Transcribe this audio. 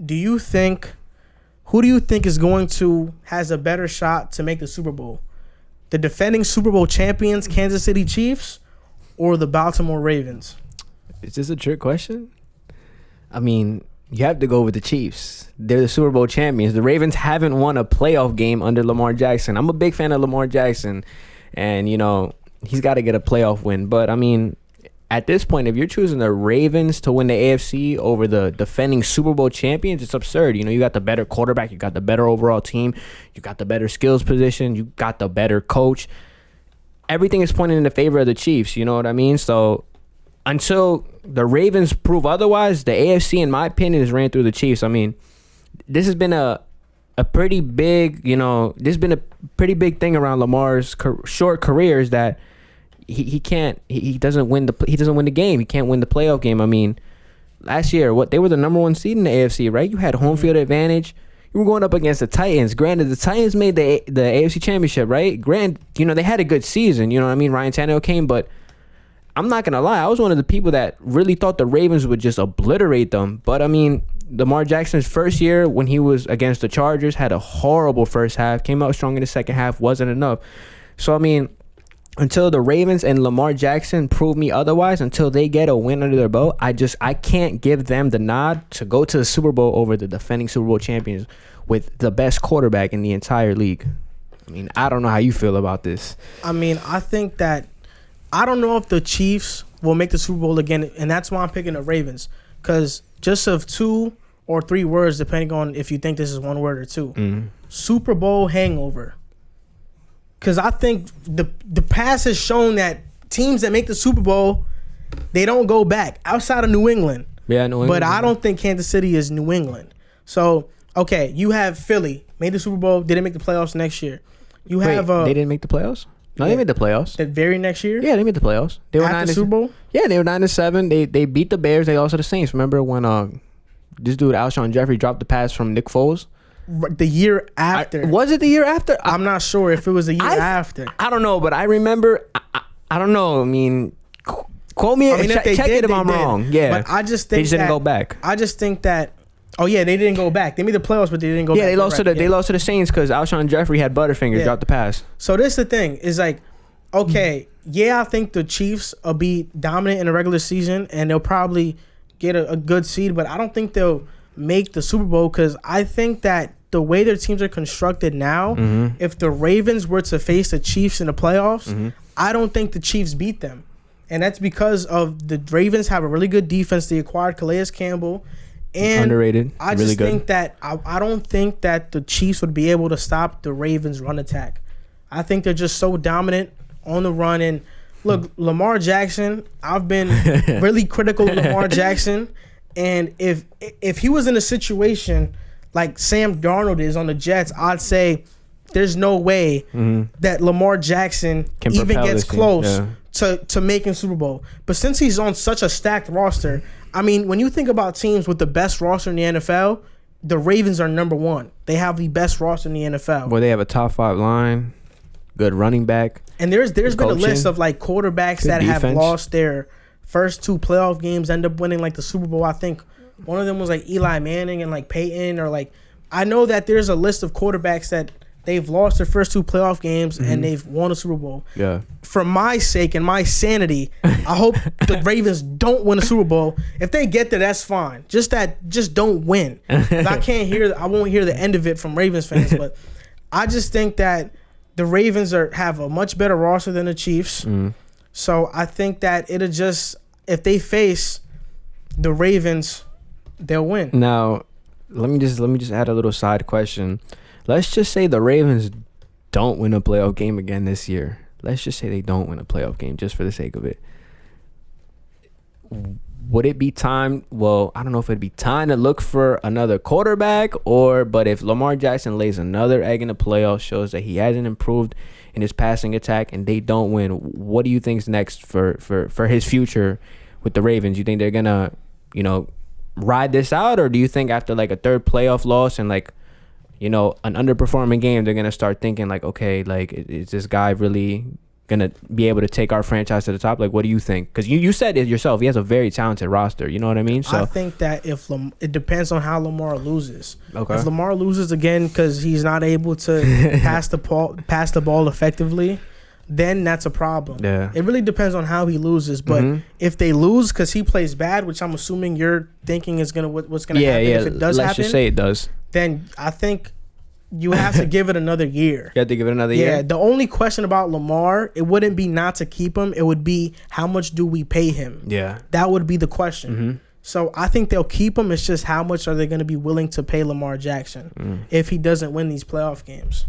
do you think who do you think has a better shot to make the Super Bowl? The defending Super Bowl champions Kansas City Chiefs or the Baltimore Ravens? Is this a trick question? I mean, you have to go with the Chiefs. They're the Super Bowl champions. The Ravens haven't won a playoff game under Lamar Jackson. I'm a big fan of Lamar Jackson, and, you know, he's got to get a playoff win. But, I mean, at this point, if you're choosing the Ravens to win the AFC over the defending Super Bowl champions, it's absurd. You know, you got the better quarterback, you got the better overall team, you got the better skills position, you got the better coach. Everything is pointing in the favor of the Chiefs, you know what I mean? So until the Ravens prove otherwise, the AFC, in my opinion, is ran through the Chiefs. I mean, this has been a pretty big, you know, this has been a pretty big thing around Lamar's short career is that he doesn't win the game. He can't win the playoff game. I mean, last year, they were the number 1 seed in the AFC, right? You had home field advantage. You were going up against the Titans. Granted, the Titans made the AFC Championship, right? You know, they had a good season. You know what I mean? Ryan Tannehill came, but I'm not gonna lie, I was one of the people that really thought the Ravens would just obliterate them. But I mean, Lamar Jackson's first year when he was against the Chargers had a horrible first half. Came out strong in the second half, wasn't enough. So I mean, until the Ravens and Lamar Jackson prove me otherwise, until they get a win under their belt, I can't give them the nod to go to the Super Bowl over the defending Super Bowl champions with the best quarterback in the entire league. I mean, I don't know how you feel about this. I mean, I think that I don't know if the Chiefs will make the Super Bowl again, and that's why I'm picking the Ravens. Because just of 2 or 3 words, depending on if you think this is 1 word or 2, Super Bowl hangover. Because I think the past has shown that teams that make the Super Bowl, they don't go back outside of New England. Yeah, New England. But I don't think Kansas City is New England. So, okay, you have Philly, made the Super Bowl, didn't make the playoffs next year. You have they didn't make the playoffs? No, yeah, they made the playoffs. The very next year? Yeah, they made the playoffs. They were after 9 Super Bowl? Yeah, they were 9-7. They beat the Bears. They lost to the Saints. Remember when this dude Alshon Jeffrey dropped the pass from Nick Foles? The year after. Was it the year after? I'm not sure if it was the year after. I don't know, but I remember. I don't know. I mean, quote me. Check it if I'm wrong. Yeah, but I just think they just didn't go back. I just think that. Oh yeah, they didn't go back. They made the playoffs, but they didn't go back. Yeah, they lost to the Saints because Alshon Jeffrey had Butterfinger drop the pass. So this is the thing. Is like, okay, yeah, I think the Chiefs will be dominant in the regular season and they'll probably get a good seed, but I don't think they'll make the Super Bowl because I think that the way their teams are constructed now, if the Ravens were to face the Chiefs in the playoffs, I don't think the Chiefs beat them. And that's because of the Ravens have a really good defense. They acquired Calais Campbell. And underrated. I just really think that I don't think that the Chiefs would be able to stop the Ravens' run attack. I think they're just so dominant on the run. And look, Lamar Jackson, I've been really critical of Lamar Jackson. And if he was in a situation like Sam Darnold is on the Jets, I'd say there's no way that Lamar Jackson even gets close to making Super Bowl. But since he's on such a stacked roster, I mean, when you think about teams with the best roster in the NFL, the Ravens are number 1. They have the best roster in the NFL. Well, they have a top 5 line, good running back. And there's been a list of like quarterbacks that have lost their first 2 playoff games, end up winning like the Super Bowl. I think one of them was like Eli Manning and like Peyton, or like I know that there's a list of quarterbacks that they've lost their first 2 playoff games and they've won a Super Bowl. Yeah. For my sake and my sanity, I hope the Ravens don't win a Super Bowl. If they get there, that's fine. Just don't win. I won't hear the end of it from Ravens fans. But I just think that the Ravens have a much better roster than the Chiefs. So I think that it'll just, if they face the Ravens, they'll win. Now, let me just add a little side question. Let's just say the Ravens don't win a playoff game again this year. Let's just say they don't win a playoff game just for the sake of it. Would it be time? Well, I don't know if it'd be time to look for another quarterback but if Lamar Jackson lays another egg in the playoffs, shows that he hasn't improved in his passing attack and they don't win, what do you think's next for his future with the Ravens? You think they're gonna, ride this out, or do you think after like a third playoff loss and like, an underperforming game, they're gonna start thinking like, okay, like is this guy really gonna be able to take our franchise to the top? Like, what do you think? Because you said it yourself. He has a very talented roster. You know what I mean? So I think that it depends on how Lamar loses. Okay. If Lamar loses again because he's not able to pass the ball effectively, then that's a problem. Yeah. It really depends on how he loses. But if they lose because he plays bad, which I'm assuming you're thinking is what's gonna happen if it does happen. Let's just say it does. Then I think you have to give it another year. You have to give it another year? Yeah, the only question about Lamar, it wouldn't be not to keep him. It would be how much do we pay him? Yeah. That would be the question. So I think they'll keep him. It's just how much are they going to be willing to pay Lamar Jackson if he doesn't win these playoff games?